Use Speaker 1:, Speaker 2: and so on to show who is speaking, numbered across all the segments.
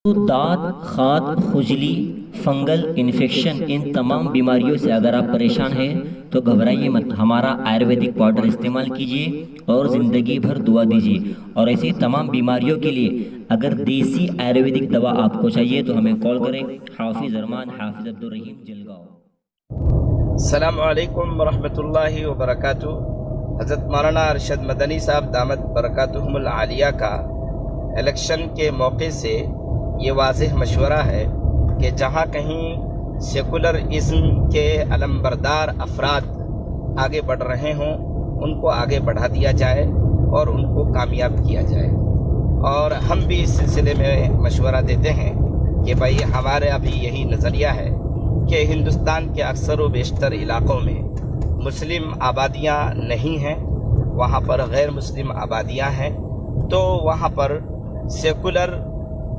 Speaker 1: دانت، خاد، خجلی، fungal infection, ان تمام بیماریوں سے اگر آپ پریشان ہیں تو گھبرائیے مت، ہمارا آیورویدک پاؤڈر استعمال کیجیے اور زندگی بھر دعا دیجیے۔ اور ایسی تمام بیماریوں کے لیے اگر دیسی آیورویدک دوا آپ کو چاہیے تو ہمیں کال کریں۔ حافظ ارمان، حافظ عبدالرحیم، جلگاؤں۔
Speaker 2: السلام علیکم ورحمۃ اللہ وبرکاتہ۔ حضرت مولانا ارشد مدنی صاحب دامت برکاتہم العالیہ کا الیکشن کے موقع سے یہ واضح مشورہ ہے کہ جہاں کہیں سیکولرازم کے علمبردار افراد آگے بڑھ رہے ہوں ان کو آگے بڑھا دیا جائے اور ان کو کامیاب کیا جائے۔ اور ہم بھی اس سلسلے میں مشورہ دیتے ہیں کہ بھائی ہمارے ابھی یہی نظریہ ہے کہ ہندوستان کے اکثر و بیشتر علاقوں میں مسلم آبادیاں نہیں ہیں، وہاں پر غیر مسلم آبادیاں ہیں، تو وہاں پر سیکولر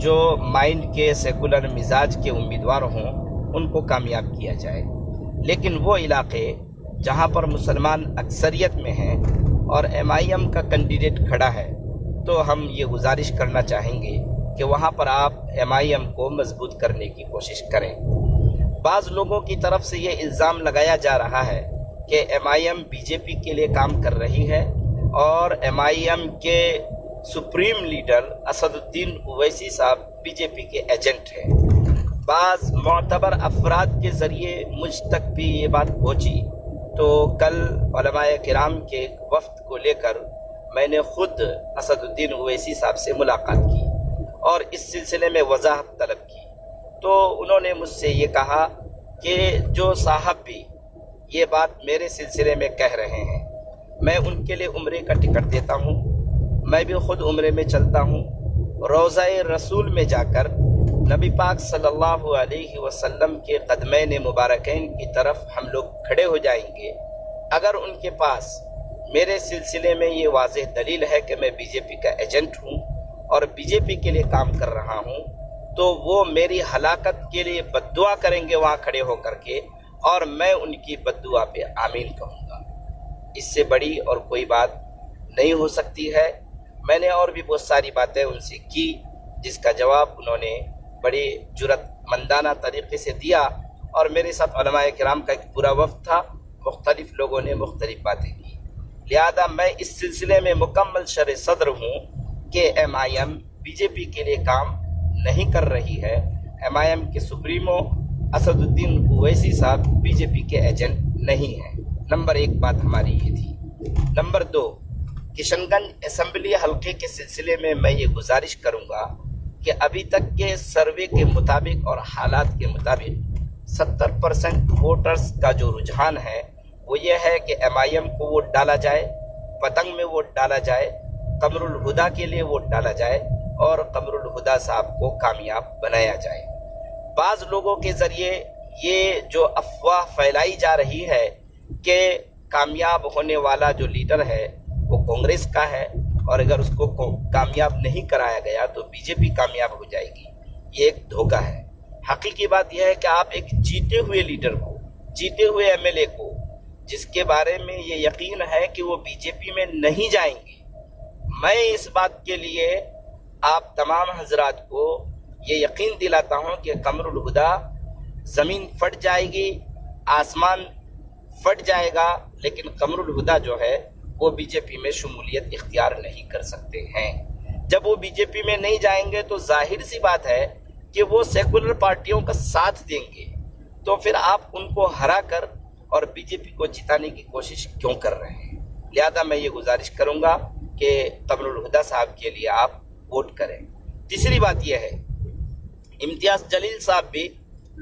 Speaker 2: جو مائنڈ کے، سیکولر مزاج کے امیدوار ہوں ان کو کامیاب کیا جائے۔ لیکن وہ علاقے جہاں پر مسلمان اکثریت میں ہیں اور ایم آئی ایم کا کینڈیڈیٹ کھڑا ہے تو ہم یہ گزارش کرنا چاہیں گے کہ وہاں پر آپ ایم آئی ایم کو مضبوط کرنے کی کوشش کریں۔ بعض لوگوں کی طرف سے یہ الزام لگایا جا رہا ہے کہ M I M B J P کے لیے کام کر رہی ہے اور ایم آئی ایم کے supreme leader Asaduddin Owaisi صاحب بی جے پی کے ایجنٹ ہیں۔ بعض معتبر افراد کے ذریعے مجھ تک بھی یہ بات پہنچی، تو کل علماء کرام کے وفد کو لے کر میں نے خود اسد الدین اویسی صاحب سے ملاقات کی اور اس سلسلے میں وضاحت طلب کی، تو انہوں نے مجھ سے یہ کہا کہ جو صاحب بھی یہ بات میرے سلسلے میں کہہ رہے ہیں، میں ان کے لیے عمرے کا ٹکٹ دیتا ہوں، میں بھی خود عمرے میں چلتا ہوں، روضہ رسول میں جا کر نبی پاک صلی اللہ علیہ وسلم کے قدمین مبارکین کی طرف ہم لوگ کھڑے ہو جائیں گے۔ اگر ان کے پاس میرے سلسلے میں یہ واضح دلیل ہے کہ میں بی جے پی کا ایجنٹ ہوں اور بی جے پی کے لیے کام کر رہا ہوں، تو وہ میری ہلاکت کے لیے بد دعا کریں گے وہاں کھڑے ہو کر کے، اور میں ان کی بد دعا پہ آمین کہوں گا۔ اس سے بڑی اور کوئی بات نہیں ہو سکتی ہے۔ میں نے اور بھی بہت ساری باتیں ان سے کی جس کا جواب انہوں نے بڑی جرأت مندانہ طریقے سے دیا، اور میرے ساتھ علماء کرام کا ایک پورا وفد تھا، مختلف لوگوں نے مختلف باتیں کی، لہذا میں اس سلسلے میں مکمل شرح صدر ہوں کہ M I M B J P کے لیے کام نہیں کر رہی ہے۔ ایم آئی ایم کے سپریمو اسد الدین اویسی صاحب بی جے پی کے ایجنٹ نہیں ہیں۔ نمبر ایک بات ہماری یہ تھی۔ نمبر دو، کشن گنج اسمبلی حلقے کے سلسلے میں میں یہ گزارش کروں گا کہ ابھی تک کے سروے کے مطابق اور حالات کے مطابق 70% ووٹرز کا جو رجحان ہے وہ یہ ہے کہ ایم آئی ایم کو ووٹ ڈالا جائے، پتنگ میں ووٹ ڈالا جائے، قمر الہدا کے لیے ووٹ ڈالا جائے اور قمر الہدا صاحب کو کامیاب بنایا جائے۔ بعض لوگوں کے ذریعے یہ جو افواہ پھیلائی جا رہی ہے کہ کامیاب ہونے والا جو لیڈر ہے وہ کانگریس کا ہے، اور اگر اس کو کامیاب نہیں کرایا گیا تو بی جے پی کامیاب ہو جائے گی، یہ ایک دھوکہ ہے۔ حقیقی بات یہ ہے کہ آپ ایک جیتے ہوئے لیڈر کو، جیتے ہوئے ایم ایل اے کو، جس کے بارے میں یہ یقین ہے کہ وہ بی جے پی میں نہیں جائیں گے، میں اس بات کے لیے آپ تمام حضرات کو یہ یقین دلاتا ہوں کہ قمر الہدا زمین پھٹ جائے گی، آسمان پھٹ جائے گا، لیکن قمر الہدا جو ہے وہ بی جے پی میں شمولیت اختیار نہیں کر سکتے ہیں۔ جب وہ بی جے پی میں نہیں جائیں گے تو ظاہر سی بات ہے کہ وہ سیکولر پارٹیوں کا ساتھ دیں گے، تو پھر آپ ان کو ہرا کر اور بی جے پی کو جتانے کی کوشش کیوں کر رہے ہیں؟ لہذا میں یہ گزارش کروں گا کہ قمر الہدا صاحب کے لیے آپ ووٹ کریں۔ تیسری بات یہ ہے، امتیاز جلیل صاحب بھی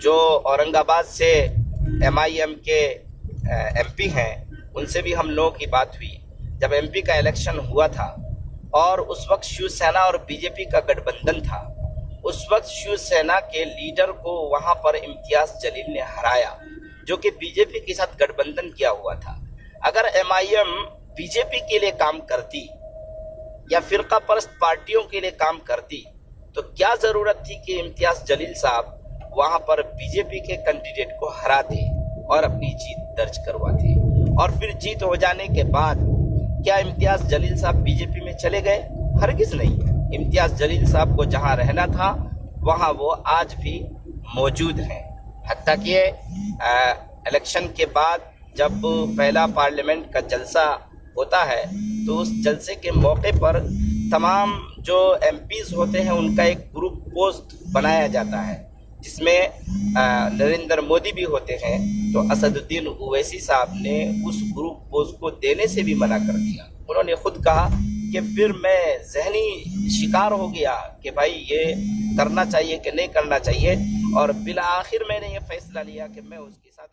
Speaker 2: جو اورنگ آباد سے ایم آئی ایم کے ایم پی ہیں، ان سے بھی ہم لوگوں کی بات ہوئی جب ایم پی کا الیکشن ہوا تھا، اور اس وقت شیو سینا اور بی جے پی کا گٹھ بندھن تھا۔ اس وقت شیو سینا کے لیڈر کو وہاں پر امتیاز جلیل نے ہرایا، جو کہ بی جے پی کے ساتھ گٹھ بندھن کیا ہوا تھا۔ اگر M I M B J P کے لیے کام کرتی یا فرقہ پرست پارٹیوں کے لیے کام کرتی تو کیا ضرورت تھی کہ امتیاز جلیل صاحب وہاں پر بی جے پی کے کینڈیڈیٹ کو ہراتے اور اپنی جیت درج کرواتے؟ اور پھر جیت ہو جانے کے بعد کیا امتیاز جلیل صاحب بی جے پی میں چلے گئے؟ ہرگز نہیں۔ امتیاز جلیل صاحب کو جہاں رہنا تھا وہاں وہ آج بھی موجود ہیں. حتیٰ کہ الیکشن کے بعد جب پہلا پارلیمنٹ کا جلسہ ہوتا ہے تو اس جلسے کے موقع پر تمام جو ایم پیز ہوتے ہیں ان کا ایک گروپ پوسٹ بنایا جاتا ہے جس میں نریندر مودی بھی ہوتے ہیں. تو اسد الدین اویسی صاحب نے اس گروپ پوسٹ کو دینے سے بھی منع کر دیا. انہوں نے خود کہا کہ پھر میں ذہنی شکار ہو گیا کہ بھائی یہ کرنا چاہیے کہ نہیں کرنا چاہیے، اور بالآخر میں نے یہ فیصلہ لیا کہ میں اس کے ساتھ